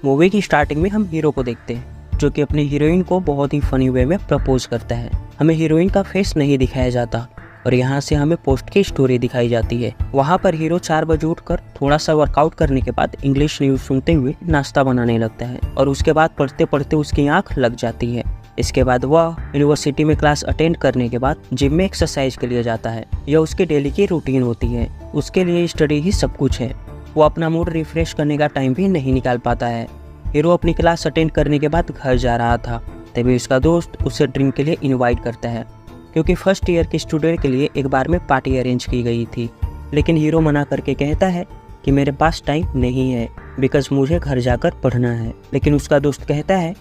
Movie की starting में हम हीरो को देखते हैं जो कि अपनी हीरोइन को बहुत ही फनी वे में प्रपोज करता है। हमें हीरोइन का फेस नहीं दिखाया जाता और यहाँ से हमें पोस्ट की स्टोरी दिखाई जाती है। वहाँ पर हीरो 4 बजे उठकर थोड़ा सा वर्कआउट करने के बाद इंग्लिश न्यूज़ सुनते हुए नाश्ता बनाने लगता है और उसके बाद पढ़ते पढ़ते उसकी आंख लग जाती है। इसके बाद वह यूनिवर्सिटी में क्लास अटेंड करने के बाद जिम में एक्सरसाइज के लिए जाता है। यह उसकी डेली की रूटीन होती है। उसके लिए स्टडी ही सब कुछ है। वो अपना मूड रिफ्रेश करने का टाइम भी नहीं निकाल पाता है। हीरो अपनी क्लास अटेंड करने के बाद घर जा रहा था, तभी उसका दोस्त उसे ड्रिंक के लिए इनवाइट करता है क्योंकि फर्स्ट ईयर के स्टूडेंट के लिए एक बार में पार्टी अरेंज की गई थी। लेकिन हीरो मना करके कहता है कि मेरे पास टाइम नहीं है बिकॉज मुझे घर जाकर पढ़ना है। लेकिन उसका दोस्त कहता है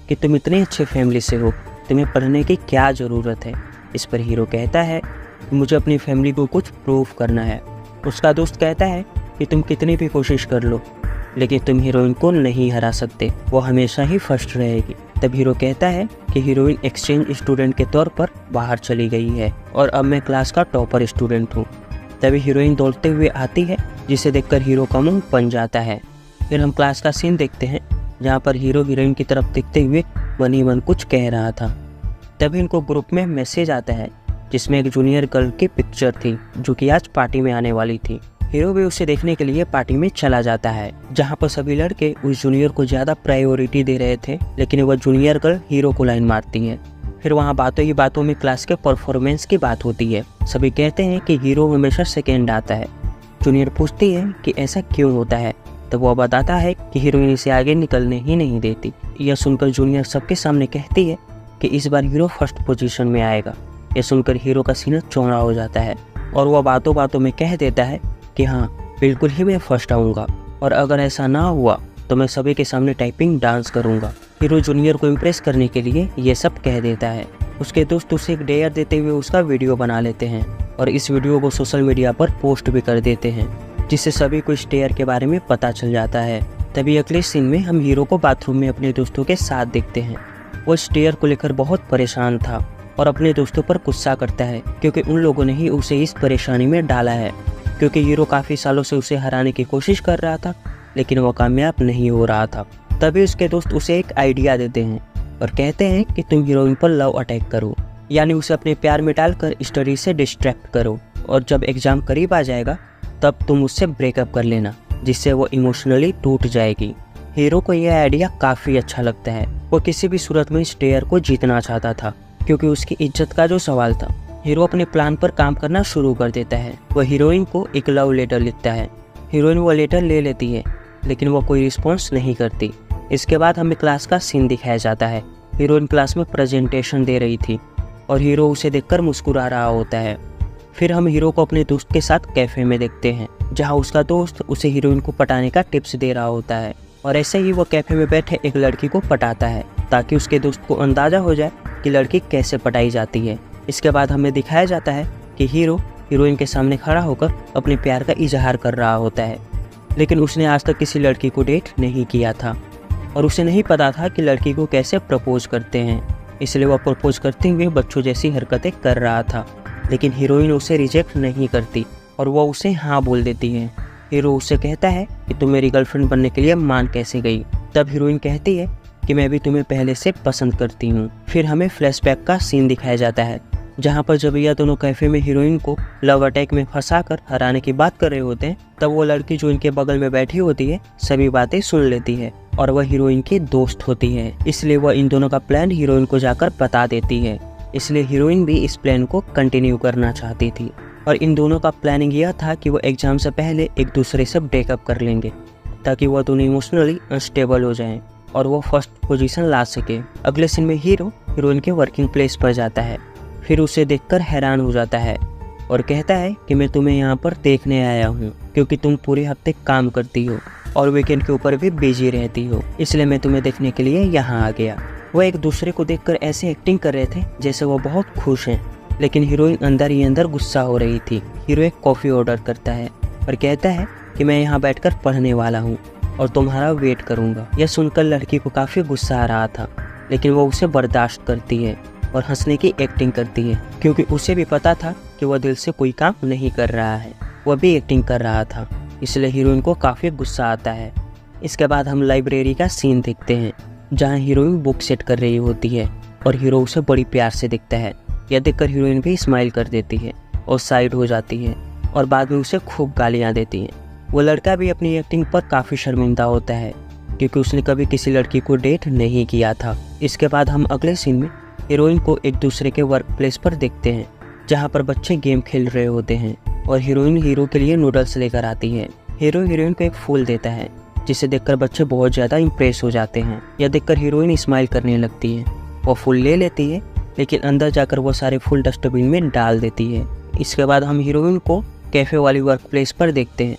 कि तुम इतने अच्छे फैमिली से हो, तुम्हें पढ़ने की क्या ज़रूरत है। इस पर हीरो कहता है कि मुझे अपनी फैमिली को कुछ प्रूव करना है। उसका दोस्त कहता है कि तुम कितनी भी कोशिश कर लो लेकिन तुम हीरोइन को नहीं हरा सकते, वो हमेशा ही फर्स्ट रहेगी। तब हीरो कहता है कि हीरोइन एक्सचेंज स्टूडेंट के तौर पर बाहर चली गई है और अब मैं क्लास का टॉपर स्टूडेंट हूँ। तभी हीरोइन दौड़ते हुए आती है जिसे देखकर हीरो का मुंह बन जाता है। फिर हम क्लास का सीन देखते हैं जहाँ पर हीरो हीरोइन की तरफ देखते हुए मन ही मन कुछ कह रहा था। तभी इनको ग्रुप में मैसेज आता है जिसमें एक जूनियर गर्ल की पिक्चर थी जो कि आज पार्टी में आने वाली थी। हीरो भी उसे देखने के लिए पार्टी में चला जाता है जहाँ पर सभी लड़के उस जूनियर को ज़्यादा प्रायोरिटी दे रहे थे, लेकिन वह जूनियर गर्ल हीरो को लाइन मारती है। फिर वहाँ बातों ही बातों में क्लास के परफॉर्मेंस की बात होती है। सभी कहते हैं कि हीरो हमेशा सेकेंड आता है। जूनियर पूछती है कि ऐसा क्यों होता है, तो वह बताता है कि हीरोइन इसे आगे निकलने ही नहीं देती। यह सुनकर जूनियर सबके सामने कहती है कि इस बार हीरो फर्स्ट पोजीशन में आएगा। यह सुनकर हीरो का सीना चौड़ा हो जाता है और वह बातों बातों में कह देता है कि हाँ बिल्कुल ही मैं फर्स्ट आऊँगा और अगर ऐसा ना हुआ तो मैं सभी के सामने टाइपिंग डांस करूँगा। हीरो जूनियर को इम्प्रेस करने के लिए ये सब कह देता है। उसके दोस्त उसे एक डेयर देते हुए उसका वीडियो बना लेते हैं और इस वीडियो को सोशल मीडिया पर पोस्ट भी कर देते हैं जिससे सभी को इस डेयर के बारे में पता चल जाता है। तभी अगले सीन में हम हीरो को बाथरूम में अपने दोस्तों के साथ देखते हैं। वो इस डेयर को लेकर बहुत परेशान था और अपने दोस्तों पर गुस्सा करता है क्योंकि उन लोगों ने ही उसे इस परेशानी में डाला है। क्योंकि हीरो काफ़ी सालों से उसे हराने की कोशिश कर रहा था लेकिन वो कामयाब नहीं हो रहा था। तभी उसके दोस्त उसे एक आइडिया देते हैं और कहते हैं कि तुम हीरोइन पर लव अटैक करो, यानी उसे अपने प्यार में डालकर स्टडी से डिस्ट्रैक्ट करो और जब एग्ज़ाम करीब आ जाएगा तब तुम उससे ब्रेकअप कर लेना जिससे वो इमोशनली टूट जाएगी। हीरो को यह आइडिया काफ़ी अच्छा लगता है। वो किसी भी सूरत में इस डेयर को जीतना चाहता था क्योंकि उसकी इज्जत का जो सवाल था। हीरो अपने प्लान पर काम करना शुरू कर देता है। वह हीरोइन को एक लव लेटर लिखता है। हीरोइन वो लेटर ले लेती है लेकिन वो कोई रिस्पॉन्स नहीं करती। इसके बाद हमें क्लास का सीन दिखाया जाता है। हीरोइन क्लास में प्रेजेंटेशन दे रही थी और हीरो उसे देखकर मुस्कुरा रहा होता है। फिर हम हीरो को अपने दोस्त के साथ कैफ़े में देखते हैं जहाँ उसका दोस्त उसे हीरोइन को पटाने का टिप्स दे रहा होता है और ऐसे ही वो कैफ़े में बैठे एक लड़की को पटाता है ताकि उसके दोस्त को अंदाज़ा हो जाए कि लड़की कैसे पटाई जाती है। इसके बाद हमें दिखाया जाता है कि हीरो हीरोइन के सामने खड़ा होकर अपने प्यार का इजहार कर रहा होता है, लेकिन उसने आज तक किसी लड़की को डेट नहीं किया था और उसे नहीं पता था कि लड़की को कैसे प्रपोज करते हैं। इसलिए वह प्रपोज करते हुए बच्चों जैसी हरकतें कर रहा था, लेकिन हीरोइन उसे रिजेक्ट नहीं करती और वह उसे हाँ बोल देती है। हीरो उससे कहता है कि तुम मेरी गर्लफ्रेंड बनने के लिए मान कैसे गई। तब हीरोइन कहती है कि मैं भी तुम्हें पहले से पसंद करती हूँ। फिर हमें फ्लैशबैक का सीन दिखाया जाता है जहाँ पर जब यह दोनों कैफे में हीरोइन को लव अटैक में फंसाकर हराने की बात कर रहे होते हैं, तब वो लड़की जो इनके बगल में बैठी होती है सभी बातें सुन लेती है और वह हीरोइन की दोस्त होती है। इसलिए वह इन दोनों का प्लान हीरोइन को जाकर बता देती है। इसलिए हीरोइन भी इस प्लान को कंटिन्यू करना चाहती थी और इन दोनों का प्लानिंग यह था कि वो एग्जाम से पहले एक दूसरे से ब्रेकअप कर लेंगे ताकि वह दोनों इमोशनली अनस्टेबल हो जाएं और वो फर्स्ट पोजीशन ला सके। अगले सीन में हीरो हीरोइन के वर्किंग प्लेस पर जाता है। फिर उसे देखकर हैरान हो जाता है और कहता है कि मैं तुम्हें यहाँ पर देखने आया हूँ क्योंकि तुम पूरे हफ्ते काम करती हो और वीकेंड के ऊपर भी बिजी रहती हो, इसलिए मैं तुम्हें देखने के लिए यहाँ आ गया। वो एक दूसरे को देखकर ऐसे एक्टिंग कर रहे थे जैसे वो बहुत खुश हैं, लेकिन हीरोइन अंदर ही अंदर गुस्सा हो रही थी। हीरो एक कॉफ़ी ऑर्डर करता है और कहता है कि मैं यहाँ बैठकर पढ़ने वाला हूँ और तुम्हारा वेट करूँगा। यह सुनकर लड़की को काफ़ी गुस्सा आ रहा था, लेकिन वो उसे बर्दाश्त करती है और हंसने की एक्टिंग करती है क्योंकि उसे भी पता था कि वह दिल से कोई काम नहीं कर रहा है, वह भी एक्टिंग कर रहा था। इसलिए हीरोइन को काफ़ी गुस्सा आता है। इसके बाद हम लाइब्रेरी का सीन देखते हैं जहाँ हीरोइन बुक सेट कर रही होती है और हीरो उसे बड़ी प्यार से दिखता है। यह देखकर हीरोइन भी स्माइल कर देती है और साइड हो जाती है और बाद में उसे खूब गालियाँ देती हैं। वो लड़का भी अपनी एक्टिंग पर काफ़ी शर्मिंदा होता है क्योंकि उसने कभी किसी लड़की को डेट नहीं किया था। इसके बाद हम अगले सीन में हीरोइन को एक दूसरे के वर्क प्लेस पर देखते हैं जहाँ पर बच्चे गेम खेल रहे होते हैं और हीरोइन हीरो के लिए नूडल्स लेकर आती है। हीरो हीरोइन को एक फूल देता है जिसे देखकर बच्चे बहुत ज़्यादा इम्प्रेस हो जाते हैं। यह देखकर हीरोइन स्माइल करने लगती है। वो फूल ले लेती है लेकिन अंदर जाकर वो सारे फूल डस्टबिन में डाल देती है। इसके बाद हम हीरोइन को कैफ़े वाली वर्क प्लेस पर देखते हैं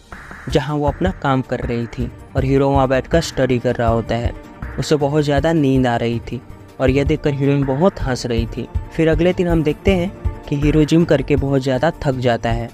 जहाँ वो अपना काम कर रही थी और हीरो वहाँ बैठकर स्टडी कर रहा होता है। उसे बहुत ज़्यादा नींद आ रही थी और यह देखकर हीरोइन बहुत हंस रही थी। फिर अगले दिन हम देखते हैं कि हीरो जिम करके बहुत ज़्यादा थक जाता है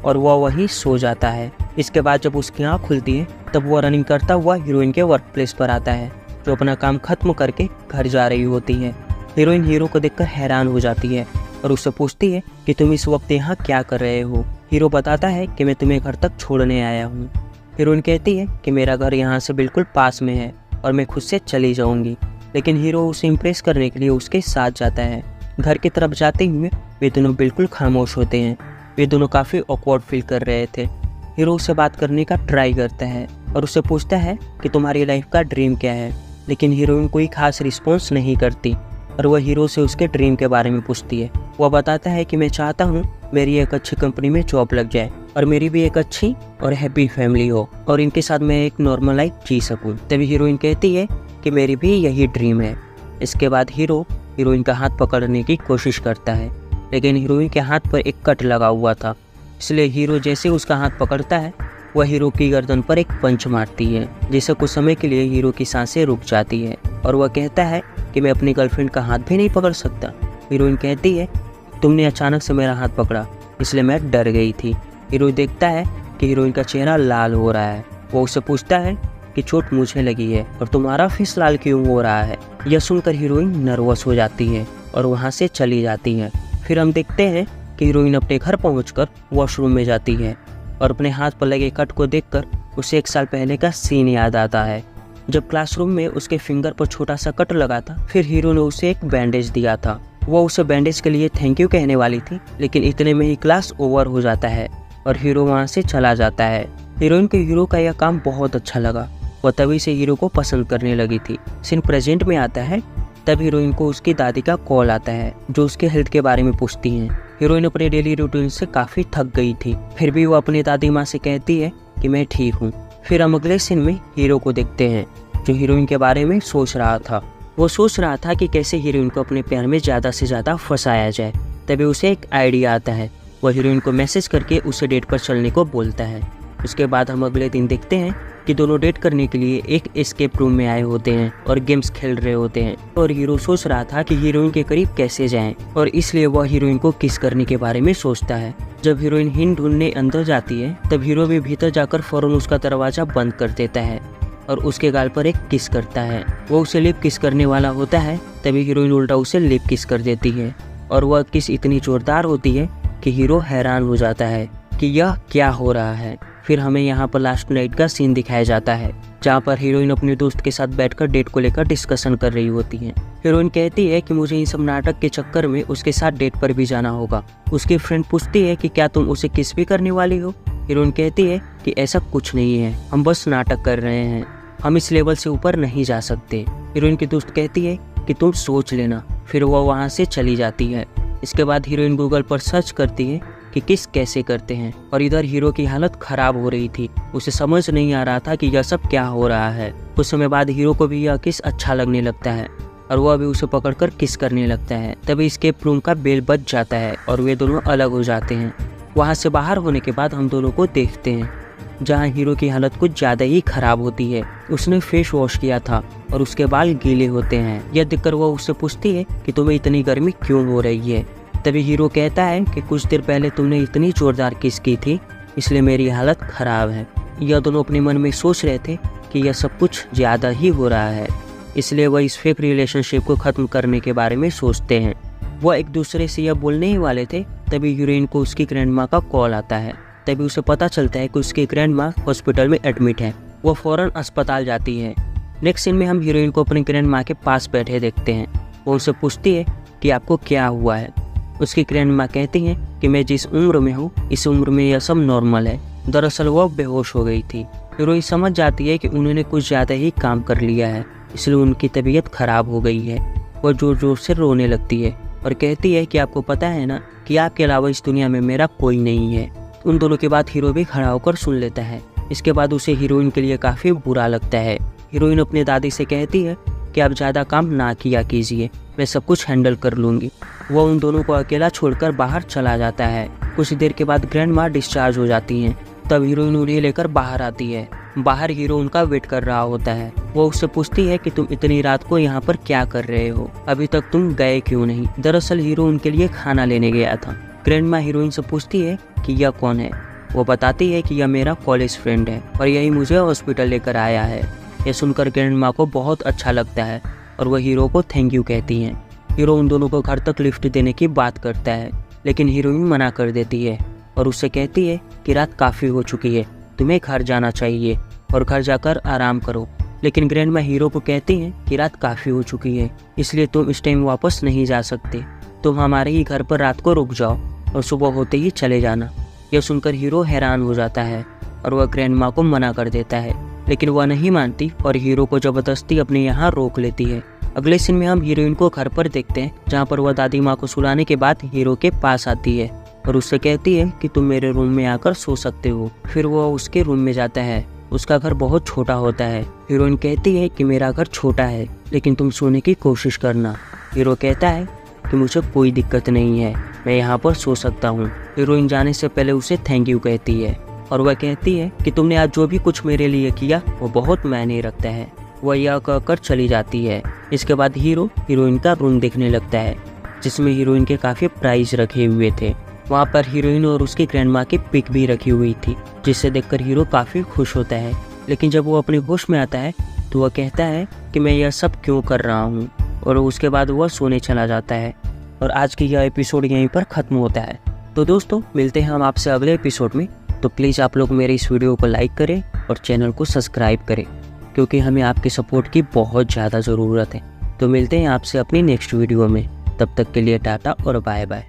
और वह वहीं सो जाता है। इसके बाद जब उसकी आँख खुलती है तब वह रनिंग करता हुआ हीरोइन के वर्क प्लेस पर आता है जो अपना काम खत्म करके घर जा रही होती है। हीरोइन हीरो को देखकर हैरान हो जाती है और उससे पूछती है कि तुम इस वक्त यहाँ क्या कर रहे हो। हीरो बताता है कि मैं तुम्हें घर तक छोड़ने आया हूँ। हीरोइन कहती है कि मेरा घर यहाँ से बिल्कुल पास में है और मैं खुद से चली जाऊँगी, लेकिन हीरो उसे इम्प्रेस करने के लिए उसके साथ जाता है। घर की तरफ जाते हुए वे दोनों बिल्कुल खामोश होते हैं। वे दोनों काफ़ी ऑकवर्ड फील कर रहे थे। हीरो उससे बात करने का ट्राई करता है और उससे पूछता है कि तुम्हारी लाइफ का ड्रीम क्या है, लेकिन हीरोइन कोई खास रिस्पॉन्स नहीं करती और वह हीरो से उसके ड्रीम के बारे में पूछती है। वह बताता है कि मैं चाहता हूँ मेरी एक अच्छी कंपनी में जॉब लग जाए और मेरी भी एक अच्छी और हैप्पी फैमिली हो और इनके साथ मैं एक नॉर्मल लाइफ जी सकूँ। तभी हीरोइन कहती है कि मेरी भी यही ड्रीम है। इसके बाद हीरो हीरोइन का हाथ पकड़ने की कोशिश करता है लेकिन हीरोइन के हाथ पर एक कट लगा हुआ था, इसलिए हीरो जैसे उसका हाथ पकड़ता है वह हीरो की गर्दन पर एक पंच मारती है जिससे कुछ समय के लिए हीरो की सांसें रुक जाती है और वह कहता है कि मैं अपनी गर्लफ्रेंड का हाथ भी नहीं पकड़ सकता। हीरोइन कहती है तुमने अचानक से मेरा हाथ पकड़ा इसलिए मैं डर गई थी। हीरो देखता है कि हीरोइन का चेहरा लाल हो रहा है। वो उससे पूछता है कि चोट मुझे लगी है और तुम्हारा फेस लाल क्यों हो रहा है। यह सुनकर हीरोइन नर्वस हो जाती है और वहाँ से चली जाती है। फिर हम देखते हैं कि हीरोइन अपने घर पहुंचकर वॉशरूम में जाती है और अपने हाथ पर लगे कट को देखकर उसे 1 साल पहले का सीन याद आता है जब क्लासरूम में उसके फिंगर पर छोटा सा कट लगा था। फिर हीरो ने उसे एक बैंडेज दिया था। वो उसे बैंडेज के लिए थैंक यू कहने वाली थी लेकिन इतने में ही क्लास ओवर हो जाता है और हीरो वहाँ से चला जाता है। हीरोइन को हीरो का यह काम बहुत अच्छा लगा। वह तभी से हीरो को पसंद करने लगी थी। सीन प्रेजेंट में आता है तब हीरोइन को उसकी दादी का कॉल आता है जो उसके हेल्थ के बारे में पूछती हैं। हीरोइन अपने डेली रूटीन से काफ़ी थक गई थी, फिर भी वो अपनी दादी माँ से कहती है कि मैं ठीक हूँ। फिर हम अगले सीन में हीरो को देखते हैं जो हीरोइन के बारे में सोच रहा था। वो सोच रहा था कि कैसे हीरोइन को अपने प्यार में ज़्यादा से ज़्यादा फंसाया जाए। तभी उसे एक आइडिया आता है। वह हीरोइन को मैसेज करके उसे डेट पर चलने को बोलता है। उसके बाद हम अगले दिन देखते हैं कि दोनों डेट करने के लिए एक एस्केप रूम में आए होते हैं और गेम्स खेल रहे होते हैं और हीरो सोच रहा था कि हीरोइन के करीब कैसे जाएं और इसलिए वह हीरोइन को किस करने के बारे में सोचता है। जब हीरोइन हिंट ढूंढने अंदर जाती है तब हीरो भी भीतर जाकर फौरन उसका दरवाजा बंद कर देता है और उसके गाल पर एक किस करता है। वो उसे लिप किस करने वाला होता है तभी हीरोइन उल्टा उसे लिप किस कर देती है और वह किस इतनी जोरदार होती है कि हीरो हैरान हो जाता है कि यह क्या हो रहा है। फिर हमें यहाँ पर लास्ट नाइट का सीन दिखाया जाता है जहाँ पर हीरोइन अपने दोस्त के साथ बैठकर डेट को लेकर डिस्कशन कर रही होती है। हीरोइन कहती है कि मुझे इन सब नाटक के चक्कर में उसके साथ डेट पर भी जाना होगा। उसकी फ्रेंड पूछती है कि क्या तुम उसे किस भी करने वाली हो। हीरोइन कहती है कि ऐसा कुछ नहीं है, हम बस नाटक कर रहे हैं, हम इस लेवल से ऊपर नहीं जा सकते। हीरोइन की दोस्त कहती है कि तुम सोच लेना। फिर वह वहाँ से चली जाती है। इसके बाद हीरोइन गूगल पर सर्च करती है कि किस कैसे करते हैं और इधर हीरो की हालत खराब हो रही थी। उसे समझ नहीं आ रहा था कि यह सब क्या हो रहा है। कुछ समय बाद हीरो को भी यह किस अच्छा लगने लगता है और वह भी उसे पकड़कर किस करने लगता है। तभी एस्केप रूम का बेल बज जाता है और वे दोनों अलग हो जाते हैं। वहाँ से बाहर होने के बाद हम दोनों को देखते हैं जहाँ हीरो की हालत कुछ ज़्यादा ही खराब होती है। उसने फेस वॉश किया था और उसके बाल गीले होते हैं। यह देखकर वह उससे पूछती है कि तुम्हें इतनी गर्मी क्यों हो रही है। तभी हीरो कहता है कि कुछ देर पहले तुमने इतनी जोरदार किस की थी इसलिए मेरी हालत खराब है। यह दोनों अपने मन में सोच रहे थे कि यह सब कुछ ज़्यादा ही हो रहा है, इसलिए वह इस फेक रिलेशनशिप को ख़त्म करने के बारे में सोचते हैं। वह एक दूसरे से यह बोलने ही वाले थे तभी हीरोइन को उसकी ग्रैंड माँ का कॉल आता है। तभी उसे पता चलता है कि उसकी ग्रैंड माँ हॉस्पिटल में एडमिट है। वो फ़ौरन अस्पताल जाती है। नेक्स्ट सीन में हम हीरोइन को अपनी ग्रैंड माँ के पास बैठे देखते हैं। वो उससे पूछती है कि आपको क्या हुआ है। उसकी ग्रैंड माँ कहती है कि मैं जिस उम्र में हूँ इस उम्र में यह सब नॉर्मल है। दरअसल वो बेहोश हो गई थी। हीरोइन समझ जाती है कि उन्होंने कुछ ज़्यादा ही काम कर लिया है, इसलिए उनकी तबीयत खराब हो गई है। वो ज़ोर ज़ोर से रोने लगती है और कहती है कि आपको पता है ना कि आपके अलावा इस दुनिया में मेरा कोई नहीं है। उन दोनों के बाद हीरो भी खड़ा होकर सुन लेता है। इसके बाद उसे हीरोइन के लिए काफ़ी बुरा लगता है। हीरोइन अपनी दादी से कहती है कि आप ज़्यादा काम ना किया कीजिए, मैं सब कुछ हैंडल कर लूँगी। वो उन दोनों को अकेला छोड़कर बाहर चला जाता है। कुछ देर के बाद ग्रैंड माँ डिस्चार्ज हो जाती हैं। तब हीरोइन उन्हें लेकर बाहर आती है। बाहर हीरो उनका वेट कर रहा होता है। वो उससे पूछती है कि तुम इतनी रात को यहाँ पर क्या कर रहे हो, अभी तक तुम गए क्यों नहीं। दरअसल हीरो उनके लिए खाना लेने गया था। ग्रैंड माँ हीरोइन से पूछती है कि यह कौन है। वो बताती है कि यह मेरा कॉलेज फ्रेंड है और यही मुझे हॉस्पिटल लेकर आया है। यह सुनकर ग्रैंड माँ को बहुत अच्छा लगता है और वह हीरो को थैंक यू कहती हैं। हीरो उन दोनों को घर तक लिफ्ट देने की बात करता है, लेकिन हीरोइन मना कर देती है और उससे कहती है कि रात काफ़ी हो चुकी है, तुम्हें घर जाना चाहिए और घर जाकर आराम करो। लेकिन ग्रैंड माँ हीरो को कहती हैं कि रात काफ़ी हो चुकी है, इसलिए तुम इस टाइम वापस नहीं जा सकते। तुम हमारे ही घर पर रात को रुक जाओ और सुबह होते ही चले जाना। यह सुनकर हीरो हैरान हो जाता है और वह ग्रैंड माँ को मना कर देता है, लेकिन वह नहीं मानती और हीरो को ज़बरदस्ती अपने यहाँ रोक लेती है। अगले सीन में हम हीरोइन को घर पर देखते हैं, जहाँ पर वह दादी माँ को सुलाने के बाद हीरो के पास आती है और उससे कहती है कि तुम मेरे रूम में आकर सो सकते हो। फिर वह उसके रूम में जाता है। उसका घर बहुत छोटा होता है। हीरोइन कहती है कि मेरा घर छोटा है, लेकिन तुम सोने की कोशिश करना। हीरो कहता है कि मुझे कोई दिक्कत नहीं है, मैं यहाँ पर सो सकता हूँ। हीरोइन जाने से पहले उसे थैंक यू कहती है और वह कहती है कि तुमने आज जो भी कुछ मेरे लिए किया वो बहुत मायने रखता है। वह यह कहकर चली जाती है। इसके बाद हीरो हीरोइन का रूम देखने लगता है, जिसमें हीरोइन के काफ़ी प्राइज रखे हुए थे। वहाँ पर हीरोइन और उसकी ग्रैंड माँ की पिक भी रखी हुई थी, जिसे देखकर हीरो काफ़ी खुश होता है। लेकिन जब वो अपने होश में आता है तो वह कहता है कि मैं यह सब क्यों कर रहा हूँ, और उसके बाद वह सोने चला जाता है। और आज की यह एपिसोड यहीं पर ख़त्म होता है। तो दोस्तों मिलते हैं हम आपसे अगले एपिसोड में। तो प्लीज़ आप लोग मेरे इस वीडियो को लाइक करें और चैनल को सब्सक्राइब करें, क्योंकि हमें आपके सपोर्ट की बहुत ज़्यादा ज़रूरत है। तो मिलते हैं आपसे अपनी नेक्स्ट वीडियो में। तब तक के लिए टाटा और बाय बाय।